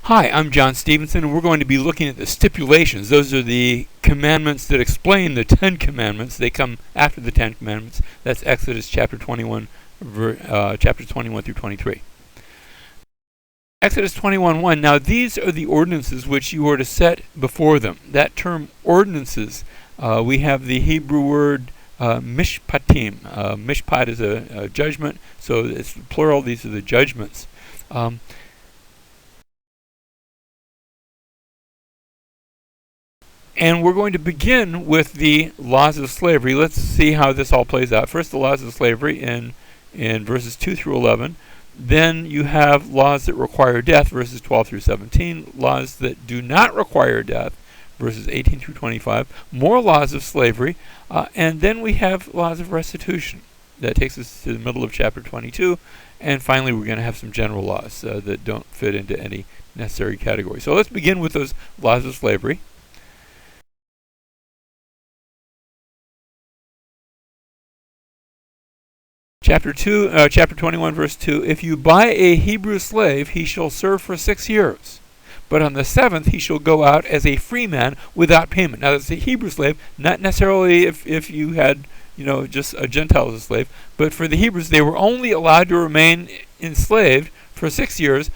Hi, I'm John Stevenson, and we're going to be looking at the stipulations. Those are the commandments that explain the Ten Commandments. They come after the Ten Commandments. That's Exodus chapter 21, chapters 21 through 23. Exodus 21:1. Now these are the ordinances which you are to set before them. That term ordinances, we have the Hebrew word mishpatim. Mishpat is a judgment, so it's plural. These are the judgments. And we're going to begin with the laws of slavery. Let's see how this all plays out. First, the laws of slavery in verses 2 through 11. Then you have laws that require death, verses 12 through 17. Laws that do not require death, verses 18 through 25. More laws of slavery. And then we have laws of restitution. That takes us to the middle of chapter 22. And finally, we're going to have some general laws that don't fit into any necessary category. So let's begin with those laws of slavery. Chapter 21, verse 2, if you buy a Hebrew slave, he shall serve for 6 years. But on the 7th, he shall go out as a free man without payment. Now, that's a Hebrew slave, not necessarily if you had, just a Gentile as a slave. But for the Hebrews, they were only allowed to remain enslaved for 6 years.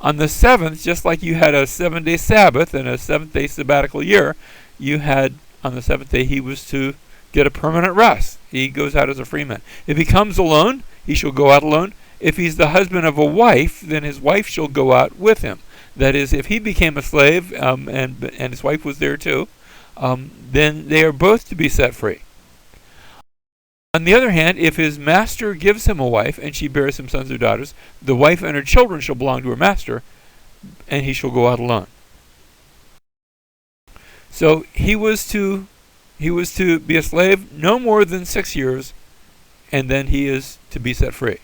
On the 7th, just like you had a 7-day Sabbath and a 7th-day sabbatical year, you had, on the 7th day, he was to get a permanent rest. He goes out as a free man. If he comes alone, he shall go out alone. If he's the husband of a wife, then his wife shall go out with him. That is, if he became a slave and his wife was there too, then they are both to be set free. On the other hand, if his master gives him a wife and she bears him sons or daughters, the wife and her children shall belong to her master, and he shall go out alone. So he was to be a slave no more than 6 years, and then he is to be set free.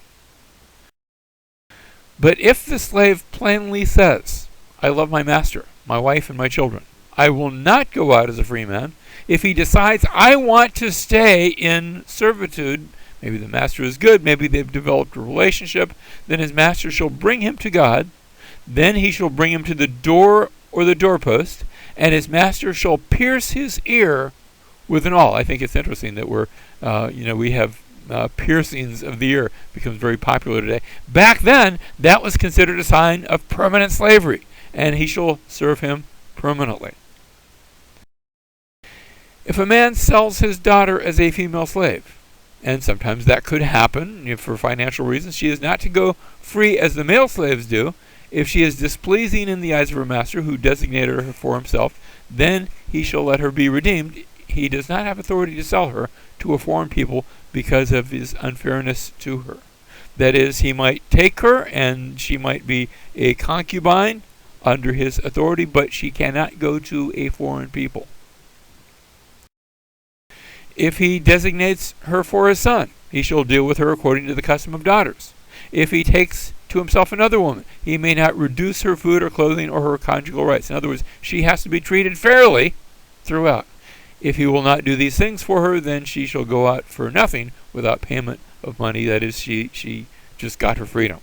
But if the slave plainly says, I love my master, my wife, and my children, I will not go out as a free man. If he decides, I want to stay in servitude, maybe the master is good, maybe they've developed a relationship, then his master shall bring him to God. Then he shall bring him to the door or the doorpost, and his master shall pierce his ear with an awl. I think it's interesting that we have piercings of the ear. Becomes very popular today. Back then, that was considered a sign of permanent slavery, and he shall serve him permanently. If a man sells his daughter as a female slave, and sometimes that could happen for financial reasons, she is not to go free as the male slaves do. If she is displeasing in the eyes of her master, who designated her for himself, then he shall let her be redeemed. He does not have authority to sell her to a foreign people because of his unfairness to her. That is, he might take her and she might be a concubine under his authority, but she cannot go to a foreign people. If he designates her for his son, he shall deal with her according to the custom of daughters. If he takes to himself another woman, he may not reduce her food or clothing or her conjugal rights. In other words, she has to be treated fairly throughout. If he will not do these things for her, then she shall go out for nothing without payment of money. That is, she just got her freedom.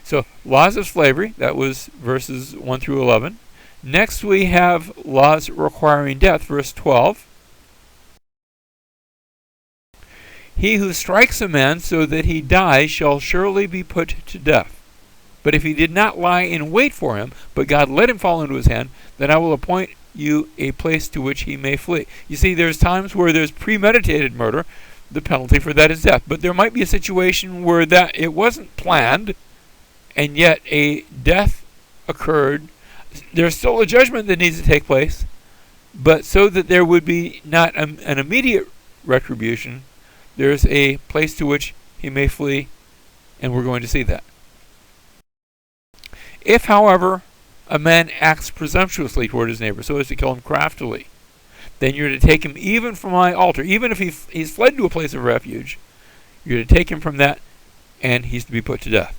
So, laws of slavery, that was verses 1 through 11. Next we have laws requiring death, verse 12. He who strikes a man so that he dies shall surely be put to death. But if he did not lie in wait for him, but God let him fall into his hand, then I will appoint you a place to which he may flee. You see, there's times where there's premeditated murder. The penalty for that is death. But there might be a situation where that it wasn't planned, and yet a death occurred. There's still a judgment that needs to take place, but so that there would be not an immediate retribution, there's a place to which he may flee, and we're going to see that. If, however, a man acts presumptuously toward his neighbor, so as to kill him craftily, then you're to take him even from my altar. Even if he's fled to a place of refuge, you're to take him from that, and he's to be put to death.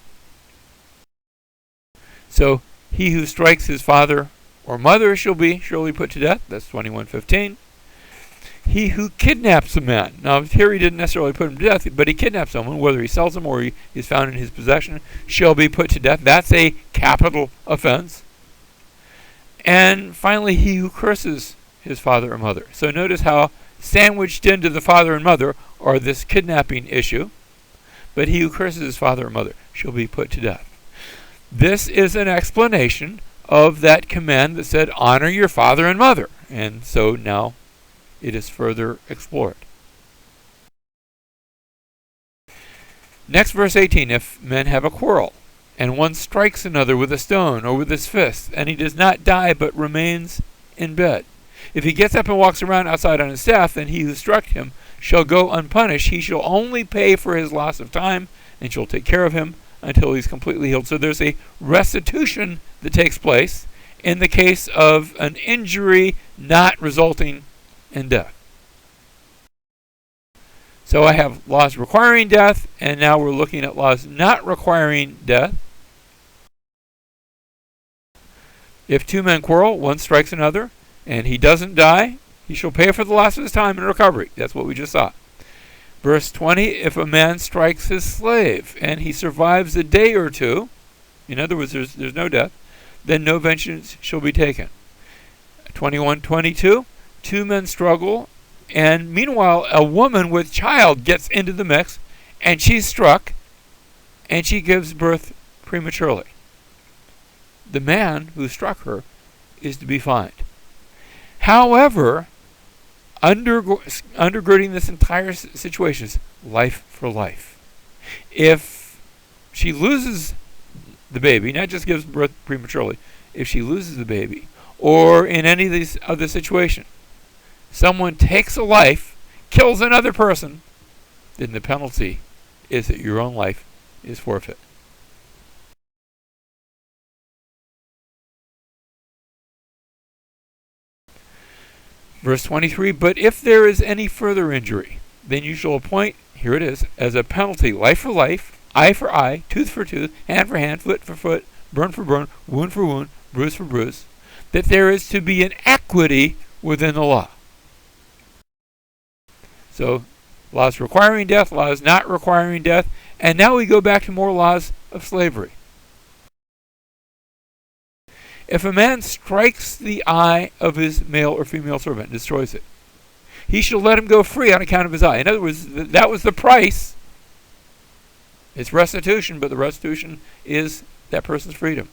So, he who strikes his father or mother shall be surely put to death. That's 21:15. He who kidnaps a man. Now, here he didn't necessarily put him to death, but he kidnaps someone, whether he sells him or he is found in his possession, shall be put to death. That's a capital offense. And finally, he who curses his father or mother. So notice how sandwiched into the father and mother are this kidnapping issue. But he who curses his father or mother shall be put to death. This is an explanation of that command that said, honor your father and mother. And so now it is further explored. Next, verse 18. If men have a quarrel, and one strikes another with a stone or with his fist, and he does not die but remains in bed. If he gets up and walks around outside on his staff, then he who struck him shall go unpunished. He shall only pay for his loss of time, and shall take care of him until he's completely healed. So there's a restitution that takes place in the case of an injury not resulting in death. So I have laws requiring death, and now we're looking at laws not requiring death. If two men quarrel, one strikes another, and he doesn't die, he shall pay for the loss of his time and recovery. That's what we just saw. Verse 20, if a man strikes his slave, and he survives a day or two, in other words, there's no death, then no vengeance shall be taken. 21:22, two men struggle, and meanwhile a woman with child gets into the mix, and she's struck, and she gives birth prematurely. The man who struck her is to be fined. However, undergirding this entire situation is life for life. If she loses the baby, not just gives birth prematurely, if she loses the baby, or in any of these other situations, someone takes a life, kills another person, then the penalty is that your own life is forfeit. Verse 23, but if there is any further injury, then you shall appoint, here it is, as a penalty, life for life, eye for eye, tooth for tooth, hand for hand, foot for foot, burn for burn, wound for wound, bruise for bruise, that there is to be an equity within the law. So, laws requiring death, laws not requiring death, and now we go back to more laws of slavery. If a man strikes the eye of his male or female servant and destroys it, he shall let him go free on account of his eye. In other words, that was the price. It's restitution, but the restitution is that person's freedom.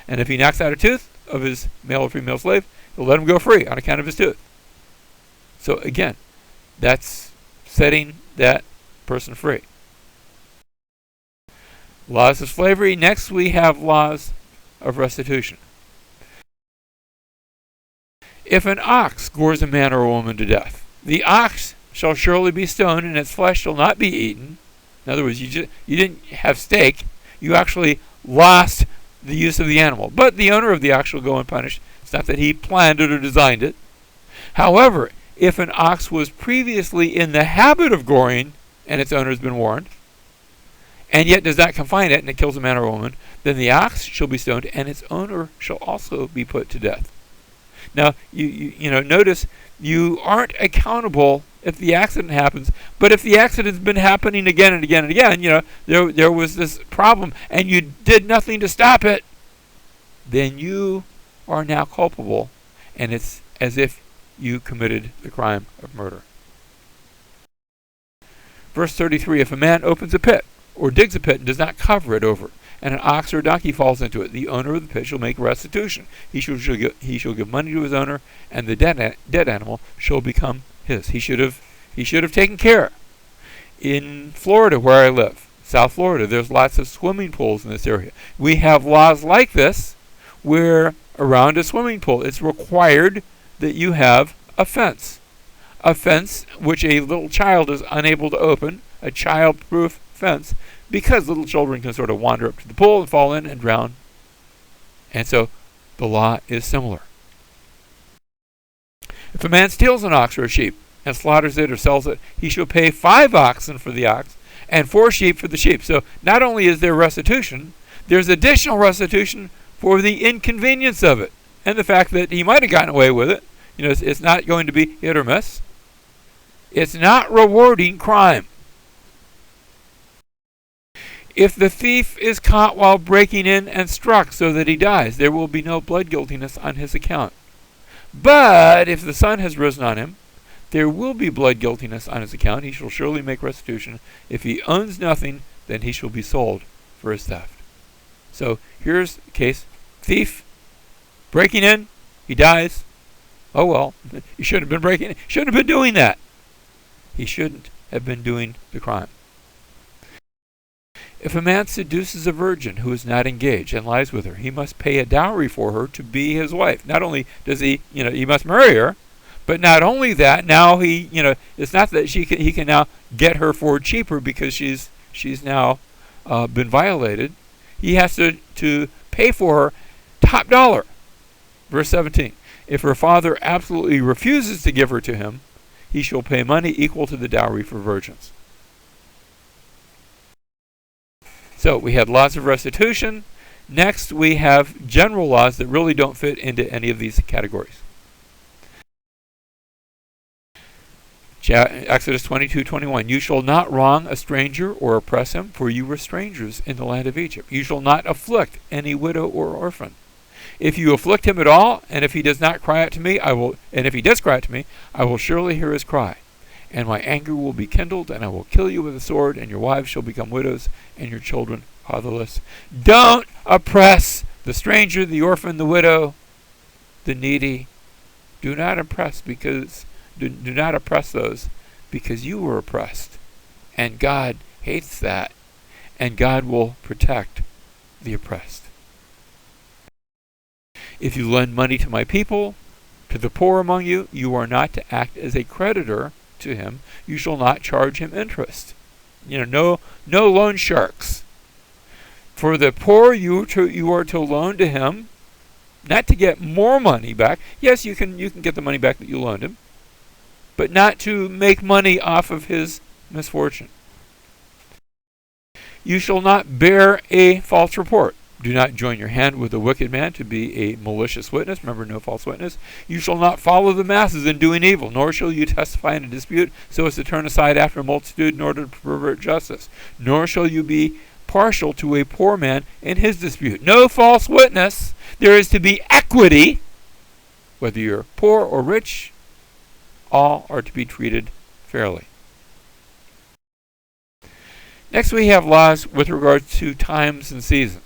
And if he knocks out a tooth of his male or female slave, he'll let him go free on account of his tooth. So again, that's setting that person free. Laws of slavery. Next, we have laws of restitution. If an ox gores a man or a woman to death, the ox shall surely be stoned, and its flesh shall not be eaten. In other words, you didn't have steak. You actually lost the use of the animal. But the owner of the ox shall go unpunished. It's not that he planned it or designed it. However, if an ox was previously in the habit of goring, and its owner has been warned, and yet does not confine it, and it kills a man or a woman, then the ox shall be stoned, and its owner shall also be put to death. Now, you notice you aren't accountable if the accident happens, but if the accident's been happening again and again and again, there was this problem, and you did nothing to stop it, then you are now culpable, and it's as if you committed the crime of murder. Verse 33, if a man opens a pit, or digs a pit and does not cover it over, and an ox or a donkey falls into it, the owner of the pit shall make restitution. He shall give money to his owner, and the dead animal shall become his. He should have taken care. In Florida, where I live, South Florida, there's lots of swimming pools in this area. We have laws like this, where around a swimming pool, it's required that you have a fence. A fence which a little child is unable to open, a child-proof fence, because little children can sort of wander up to the pool and fall in and drown. And so the law is similar. If a man steals an ox or a sheep and slaughters it or sells it, he shall pay 5 oxen for the ox and 4 sheep for the sheep. So not only is there restitution, there's additional restitution for the inconvenience of it and the fact that he might have gotten away with it. It's not going to be hit or miss. It's not rewarding crime. If the thief is caught while breaking in and struck so that he dies, there will be no blood guiltiness on his account. But if the sun has risen on him, there will be blood guiltiness on his account. He shall surely make restitution. If he owns nothing, then he shall be sold for his theft. So here's the case. Thief, breaking in, he dies. Oh well, he shouldn't have been breaking in. Shouldn't have been doing that. He shouldn't have been doing the crime. If a man seduces a virgin who is not engaged and lies with her, he must pay a dowry for her to be his wife. Not only does he must marry her, but not only that, now it's not that he can now get her for cheaper because she's now been violated. He has to pay for her top dollar. Verse 17. If her father absolutely refuses to give her to him, he shall pay money equal to the dowry for virgins. So we had laws of restitution. Next, we have general laws that really don't fit into any of these categories. Exodus 22:21. You shall not wrong a stranger or oppress him, for you were strangers in the land of Egypt. You shall not afflict any widow or orphan. If you afflict him at all, and if he does not cry out to me, I will surely hear his cry. And my anger will be kindled, and I will kill you with a sword, and your wives shall become widows, and your children fatherless. Don't oppress the stranger, the orphan, the widow, the needy. Do not oppress those, because you were oppressed. And God hates that, and God will protect the oppressed. If you lend money to my people, to the poor among you, you are not to act as a creditor to him. You shall not charge him interest. No loan sharks. For the poor you are to loan to him, not to get more money back. Yes, you can get the money back that you loaned him, but not to make money off of his misfortune. You shall not bear a false report. Do not join your hand with a wicked man to be a malicious witness. Remember, no false witness. You shall not follow the masses in doing evil, nor shall you testify in a dispute so as to turn aside after a multitude in order to pervert justice. Nor shall you be partial to a poor man in his dispute. No false witness. There is to be equity. Whether you're poor or rich, all are to be treated fairly. Next, we have laws with regard to times and seasons.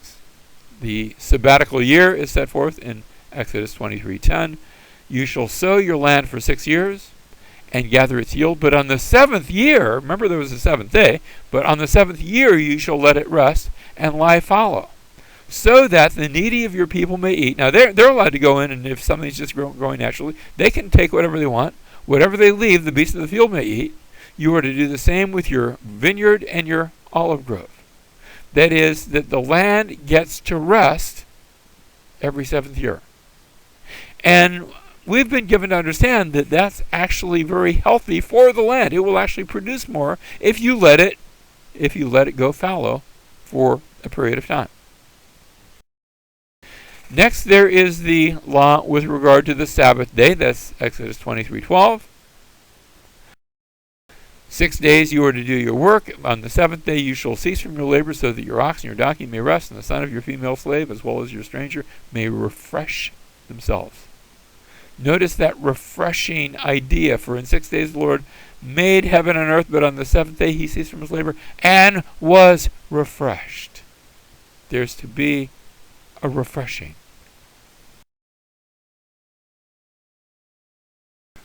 The sabbatical year is set forth in Exodus 23:10. You shall sow your land for 6 years and gather its yield, but on the 7th year, remember there was a 7th day, but on the 7th year you shall let it rest and lie fallow, so that the needy of your people may eat. Now they're allowed to go in, and if something's just growing naturally, they can take whatever they want. Whatever they leave, the beasts of the field may eat. You are to do the same with your vineyard and your olive grove. That is, that the land gets to rest every 7th year. And we've been given to understand that that's actually very healthy for the land. It will actually produce more if you let it go fallow for a period of time. Next, there is the law with regard to the Sabbath day. That's Exodus 23:12. 6 days you are to do your work. On the 7th day you shall cease from your labor, so that your ox and your donkey may rest, and the son of your female slave, as well as your stranger, may refresh themselves. Notice that refreshing idea. For in 6 days the Lord made heaven and earth, but on the 7th day he ceased from his labor and was refreshed. There's to be a refreshing.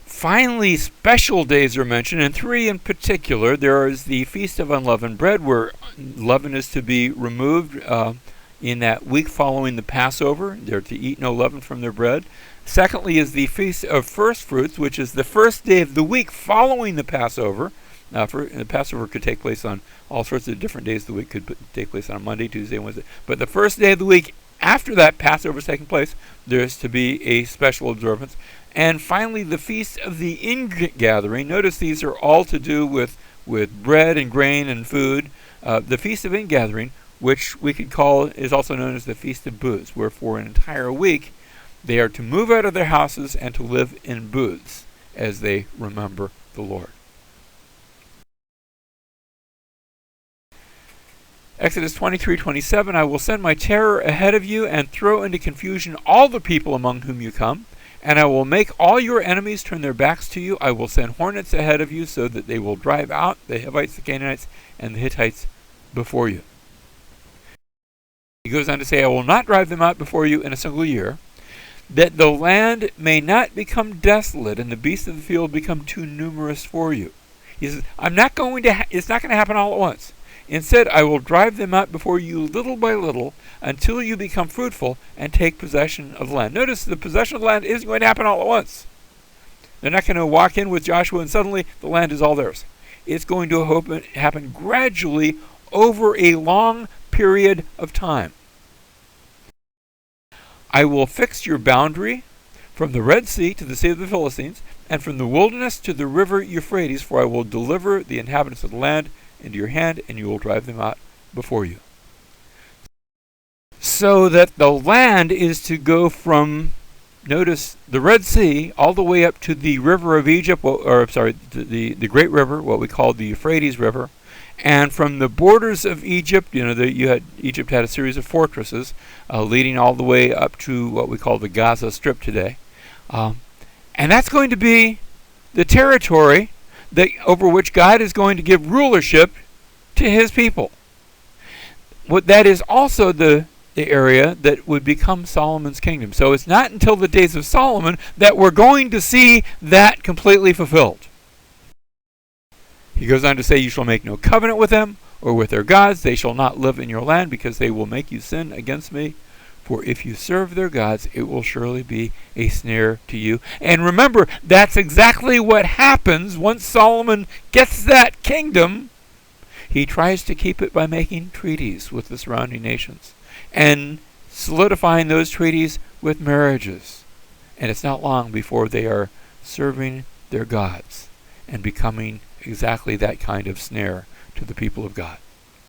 Finally, special days are mentioned, and 3 in particular. There is the Feast of Unleavened Bread, where leaven is to be removed in that week following the Passover. They're to eat no leaven from their bread. Secondly is the Feast of First Fruits, which is the first day of the week following the Passover. The Passover could take place on all sorts of different days of the week. Could take place on a Monday, Tuesday, Wednesday. But the first day of the week after that Passover is taking place, there's to be a special observance. And finally, the Feast of the Ingathering. Notice these are all to do with bread and grain and food. The Feast of Ingathering, which we could call, is also known as the Feast of Booths, where for an entire week they are to move out of their houses and to live in booths as they remember the Lord. Exodus 23:27, I will send my terror ahead of you and throw into confusion all the people among whom you come, and I will make all your enemies turn their backs to you. I will send hornets ahead of you so that they will drive out the Hivites, the Canaanites, and the Hittites before you. He goes on to say, I will not drive them out before you in a single year, that the land may not become desolate and the beasts of the field become too numerous for you. He says, it's not going to happen all at once. Instead, I will drive them out before you little by little until you become fruitful and take possession of the land. Notice the possession of the land isn't going to happen all at once. They're not going to walk in with Joshua and suddenly the land is all theirs. It's going to happen gradually over a long period of time. I will fix your boundary from the Red Sea to the Sea of the Philistines, and from the wilderness to the river Euphrates, for I will deliver the inhabitants of the land into your hand, and you will drive them out before you. So that the land is to go from, notice, the Red Sea all the way up to the river of Egypt, the great river, what we call the Euphrates River, and from the borders of Egypt, Egypt had a series of fortresses leading all the way up to what we call the Gaza Strip today. And that's going to be the territory over which God is going to give rulership to his people. That is also the area that would become Solomon's kingdom. So it's not until the days of Solomon that we're going to see that completely fulfilled. He goes on to say, you shall make no covenant with them or with their gods. They shall not live in your land, because they will make you sin against me. For if you serve their gods, it will surely be a snare to you. And remember, that's exactly what happens once Solomon gets that kingdom. He tries to keep it by making treaties with the surrounding nations and solidifying those treaties with marriages. And it's not long before they are serving their gods and becoming exactly that kind of snare to the people of God.